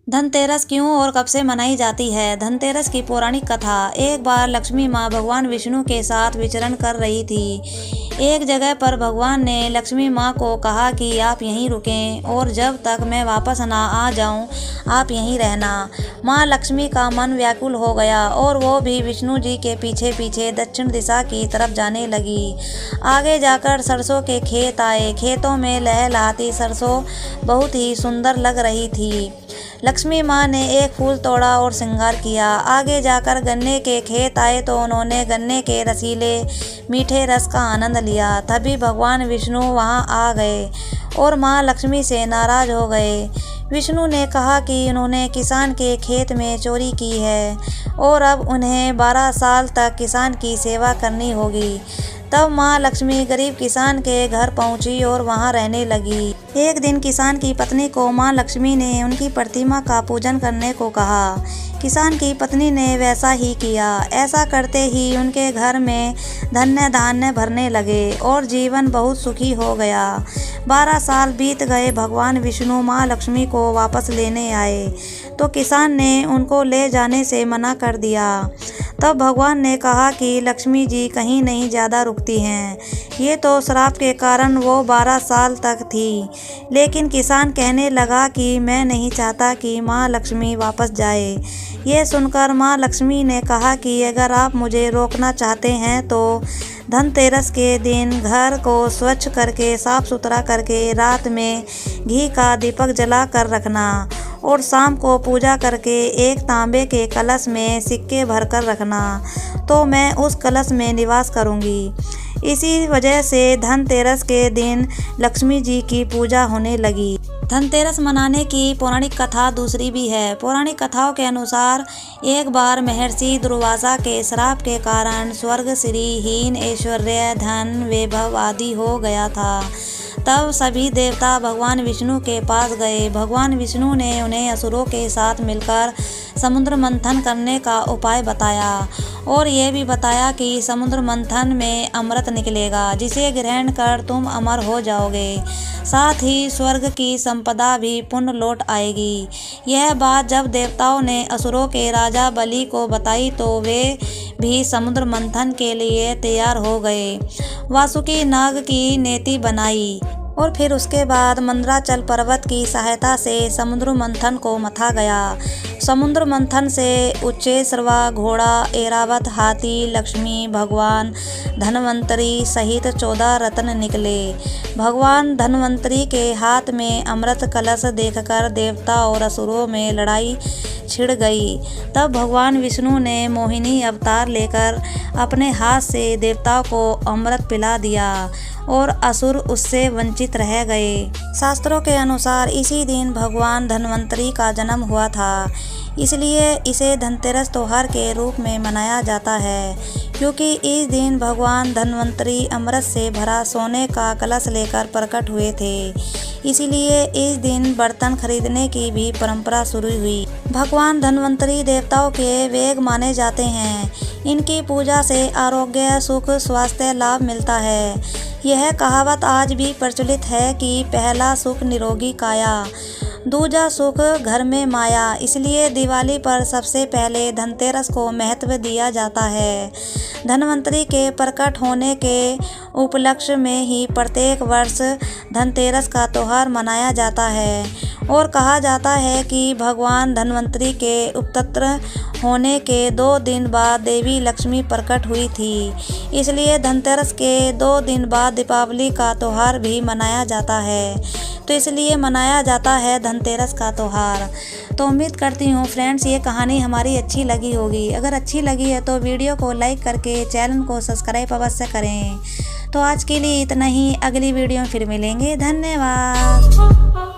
धनतेरस क्यों और कब से मनाई जाती है? धनतेरस की पौराणिक कथा। एक बार लक्ष्मी माँ भगवान विष्णु के साथ विचरण कर रही थी। एक जगह पर भगवान ने लक्ष्मी माँ को कहा कि आप यहीं रुकें और जब तक मैं वापस ना आ जाऊं आप यहीं रहना। माँ लक्ष्मी का मन व्याकुल हो गया और वो भी विष्णु जी के पीछे पीछे दक्षिण दिशा की तरफ जाने लगी। आगे जाकर सरसों के खेत आए। खेतों में लहलहाती सरसों बहुत ही सुंदर लग रही थी। लक्ष्मी माँ ने एक फूल तोड़ा और श्रृंगार किया। आगे जाकर गन्ने के खेत आए तो उन्होंने गन्ने के रसीले मीठे रस का आनंद लिया। तभी भगवान विष्णु वहाँ आ गए और माँ लक्ष्मी से नाराज हो गए। विष्णु ने कहा कि उन्होंने किसान के खेत में चोरी की है और अब उन्हें 12 साल तक किसान की सेवा करनी होगी। तब माँ लक्ष्मी गरीब किसान के घर पहुंची और वहां रहने लगी। एक दिन किसान की पत्नी को माँ लक्ष्मी ने उनकी प्रतिमा का पूजन करने को कहा। किसान की पत्नी ने वैसा ही किया। ऐसा करते ही उनके घर में धन्य धान्य भरने लगे और जीवन बहुत सुखी हो गया। 12 साल बीत गए। भगवान विष्णु माँ लक्ष्मी को वापस लेने आए तो किसान ने उनको ले जाने से मना कर दिया। तब भगवान ने कहा कि लक्ष्मी जी कहीं नहीं ज़्यादा रुकती हैं। ये तो श्राप के कारण वो 12 साल तक थी। लेकिन किसान कहने लगा कि मैं नहीं चाहता कि माँ लक्ष्मी वापस जाए। ये सुनकर माँ लक्ष्मी ने कहा कि अगर आप मुझे रोकना चाहते हैं तो धनतेरस के दिन घर को स्वच्छ करके साफ सुथरा करके रात में घी का दीपक जला कर रखना और शाम को पूजा करके एक तांबे के कलश में सिक्के भरकर रखना तो मैं उस कलश में निवास करूंगी। इसी वजह से धनतेरस के दिन लक्ष्मी जी की पूजा होने लगी। धनतेरस मनाने की पौराणिक कथा दूसरी भी है। पौराणिक कथाओं के अनुसार एक बार महर्षि दुर्वासा के श्राप के कारण स्वर्ग श्रीहीन ऐश्वर्य धन वैभव आदि हो गया था। तब सभी देवता भगवान विष्णु के पास गए। भगवान विष्णु ने उन्हें असुरों के साथ मिलकर समुद्र मंथन करने का उपाय बताया और ये भी बताया कि समुद्र मंथन में अमृत निकलेगा जिसे ग्रहण कर तुम अमर हो जाओगे। साथ ही स्वर्ग की संपदा भी पुनः लौट आएगी। यह बात जब देवताओं ने असुरों के राजा बलि को बताई तो वे भी समुद्र मंथन के लिए तैयार हो गए। वासुकी नाग की नेति बनाई और फिर उसके बाद मंदराचल पर्वत की सहायता से समुद्र मंथन को मथा गया। समुद्र मंथन से उच्चैश्रवा घोड़ा, ऐरावत हाथी, लक्ष्मी, भगवान धन्वंतरी सहित 14 रत्न निकले। भगवान धन्वंतरी के हाथ में अमृत कलश देखकर देवता और असुरों में लड़ाई छिड़ गई। तब भगवान विष्णु ने मोहिनी अवतार लेकर अपने हाथ से देवताओं को अमृत पिला दिया और असुर उससे वंचित रह गए। शास्त्रों के अनुसार इसी दिन भगवान धन्वंतरी का जन्म हुआ था। इसलिए इसे धनतेरस त्योहार के रूप में मनाया जाता है, क्योंकि इस दिन भगवान धन्वंतरी अमृत से भरा सोने का कलश लेकर प्रकट हुए थे। इसीलिए इस दिन बर्तन खरीदने की भी परंपरा शुरू हुई। भगवान धन्वंतरी देवताओं के वेग माने जाते हैं। इनकी पूजा से आरोग्य, सुख, स्वास्थ्य लाभ मिलता है। यह कहावत आज भी प्रचलित है कि पहला सुख निरोगी काया, दूजा सुख घर में माया। इसलिए दिवाली पर सबसे पहले धनतेरस को महत्व दिया जाता है। धन्वंतरी के प्रकट होने के उपलक्ष्य में ही प्रत्येक वर्ष धनतेरस का त्यौहार मनाया जाता है और कहा जाता है कि भगवान धन्वंतरी के उत्पन्न होने के 2 दिन बाद देवी लक्ष्मी प्रकट हुई थी। इसलिए धनतेरस के 2 दिन बाद दीपावली का त्यौहार भी मनाया जाता है। तो इसलिए मनाया जाता है धनतेरस का त्यौहार। तो उम्मीद करती हूँ फ्रेंड्स ये कहानी हमारी अच्छी लगी होगी। अगर अच्छी लगी है तो वीडियो को लाइक करके चैनल को सब्सक्राइब अवश्य करें। तो आज के लिए इतना ही। अगली वीडियो में फिर मिलेंगे। धन्यवाद।